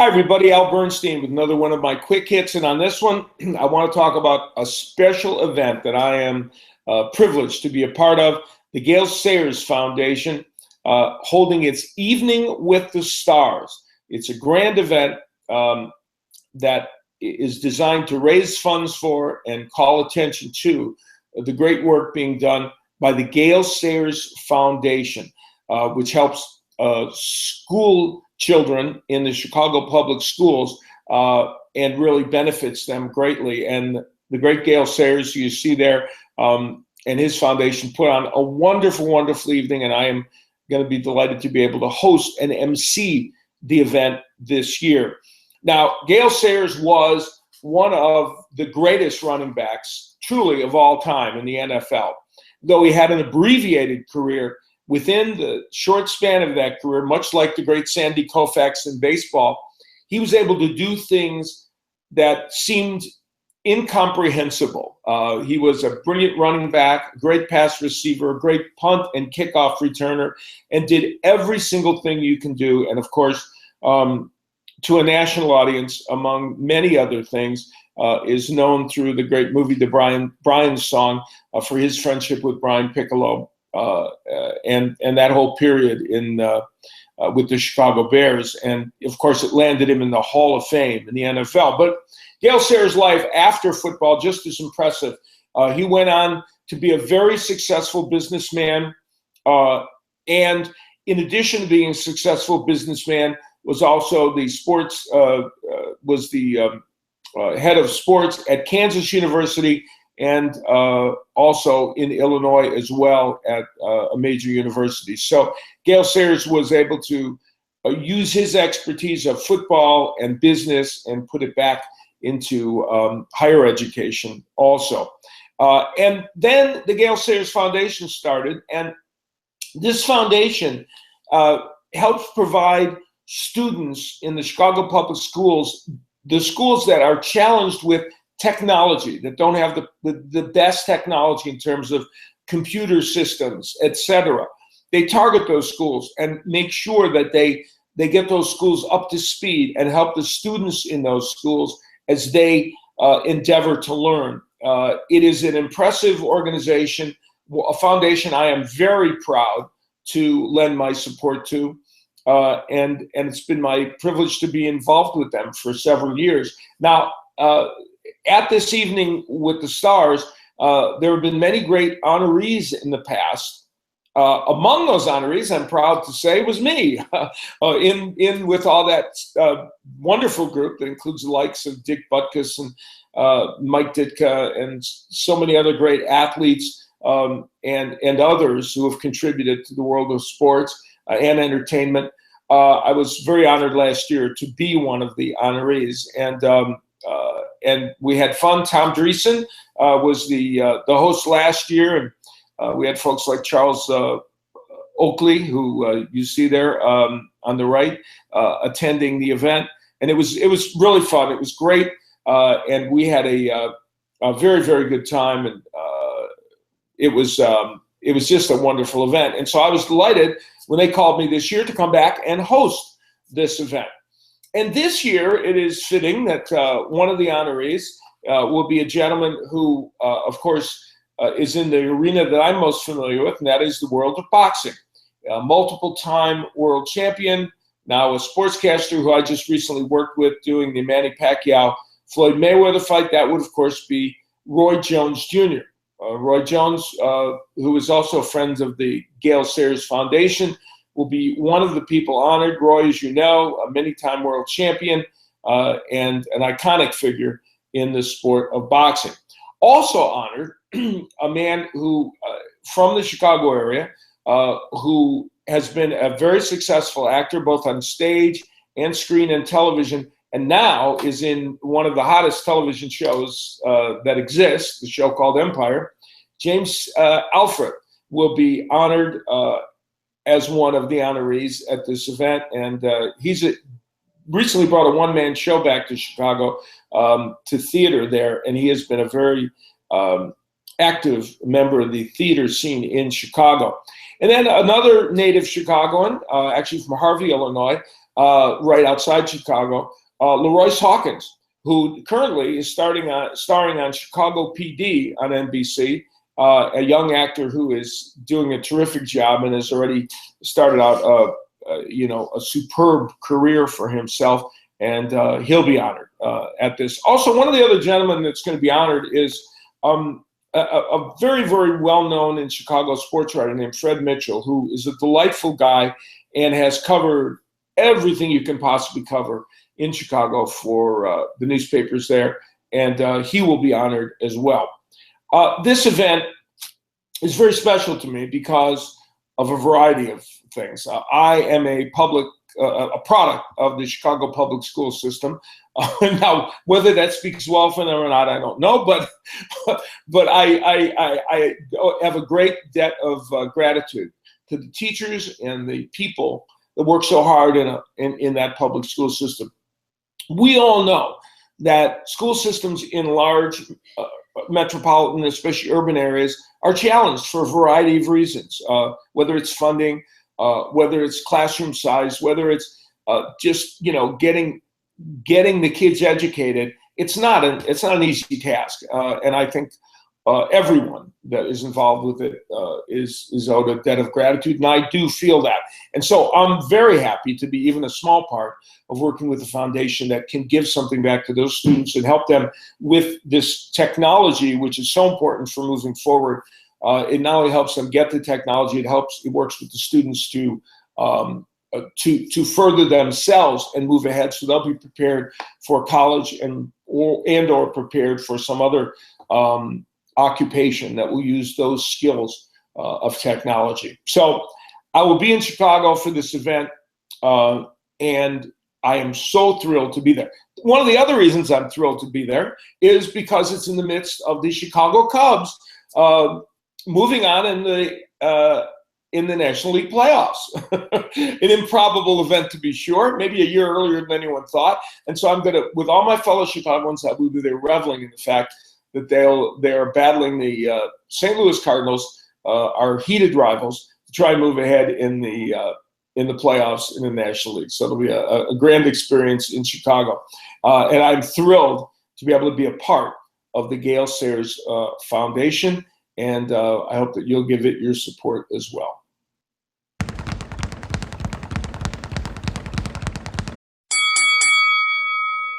Hi, everybody. Al Bernstein with another one of my quick hits. And on this one, I want to talk about a special event that I am privileged to be a part of, the Gale Sayers Foundation, holding its Evening with the Stars. It's a grand event that is designed to raise funds for and call attention to the great work being done by the Gale Sayers Foundation, which helps school children in the Chicago public schools and really benefits them greatly. And the great Gale Sayers, you see there, and his foundation put on a wonderful, wonderful evening. And I am going to be delighted to be able to host and MC the event this year. Now, Gale Sayers was one of the greatest running backs, truly, of all time in the NFL. Though he had an abbreviated career, within the short span of that career, much like the great Sandy Koufax in baseball, he was able to do things that seemed incomprehensible. He was a brilliant running back, great pass receiver, great punt and kickoff returner, and did every single thing you can do. And of course, to a national audience, among many other things, is known through the great movie, the Brian song, for his friendship with Brian Piccolo. And that whole period in with the Chicago Bears. And of course, it landed him in the Hall of Fame in the NFL. But Gale Sayers' life after football, just as impressive. He went on to be a very successful businessman. And in addition to being a successful businessman, was also the sports, was the head of sports at Kansas University, and also in Illinois as well at a major university. So Gale Sayers was able to use his expertise of football and business and put it back into higher education also. And then the Gale Sayers Foundation started, and this foundation helps provide students in the Chicago public schools, the schools that are challenged with technology, that don't have the best technology in terms of computer systems, etc. They target those schools and make sure that they get those schools up to speed and help the students in those schools as they endeavor to learn. It is an impressive organization, a foundation I am very proud to lend my support to. And it's been my privilege to be involved with them for several years. Now, at this Evening with the Stars, there have been many great honorees in the past. Among those honorees, I'm proud to say, was me, in with all that wonderful group that includes the likes of Dick Butkus and Mike Ditka and so many other great athletes and others who have contributed to the world of sports and entertainment. I was very honored last year to be one of the honorees, and we had fun. Tom Dreesen was the host last year, and we had folks like Charles Oakley, who you see there on the right, attending the event, and it was really fun. It was great, and we had a very, very good time, and it was just a wonderful event. And so I was delighted when they called me this year to come back and host this event. And this year, it is fitting that one of the honorees will be a gentleman who, of course, is in the arena that I'm most familiar with, and that is the world of boxing. Multiple-time world champion, now a sportscaster who I just recently worked with doing the Manny Pacquiao-Floyd Mayweather fight. That would, of course, be Roy Jones Jr. Roy Jones, who is also a friend of the Gale Sayers Foundation, will be one of the people honored. Roy, as you know, a many-time world champion and an iconic figure in the sport of boxing. Also honored, a man who, from the Chicago area, who has been a very successful actor, both on stage and screen and television, and now is in one of the hottest television shows that exists, the show called Empire. James Alfred will be honored as one of the honorees at this event, and he's recently brought a one-man show back to Chicago, to theater there, and he has been a very active member of the theater scene in Chicago. And then another native Chicagoan, actually from Harvey, Illinois, right outside Chicago. Laroyce Hawkins, who currently is starring on Chicago PD on NBC, a young actor who is doing a terrific job and has already started out, a superb career for himself, and he'll be honored at this. Also, one of the other gentlemen that's going to be honored is a very, very well-known in Chicago sports writer named Fred Mitchell, who is a delightful guy and has covered everything you can possibly cover in Chicago for the newspapers there, and he will be honored as well. This event is very special to me because of a variety of things. I am a product of the Chicago public school system. Now, whether that speaks well for them or not, I don't know, but I have a great debt of gratitude to the teachers and the people that work so hard in that public school system. We all know that school systems in large metropolitan, especially urban areas, are challenged for a variety of reasons, whether it's funding, whether it's classroom size, whether it's just getting the kids educated. It's not an easy task, and I think everyone that is involved with it is owed a debt of gratitude, and I do feel that. And so I'm very happy to be even a small part of working with a foundation that can give something back to those students and help them with this technology, which is so important for moving forward. It not only helps them get the technology, it works with the students to further themselves and move ahead, so they'll be prepared for college or prepared for some other occupation that will use those skills of technology. So I will be in Chicago for this event, and I am so thrilled to be there. One of the other reasons I'm thrilled to be there is because it's in the midst of the Chicago Cubs moving on in the National League playoffs. An improbable event, to be sure, maybe a year earlier than anyone thought. And so I'm going to, with all my fellow Chicagoans, I will be there reveling in the fact that they're battling the St. Louis Cardinals, our heated rivals, to try and move ahead in the playoffs in the National League. So it'll be a grand experience in Chicago. And I'm thrilled to be able to be a part of the Gale Sayers Foundation, and I hope that you'll give it your support as well.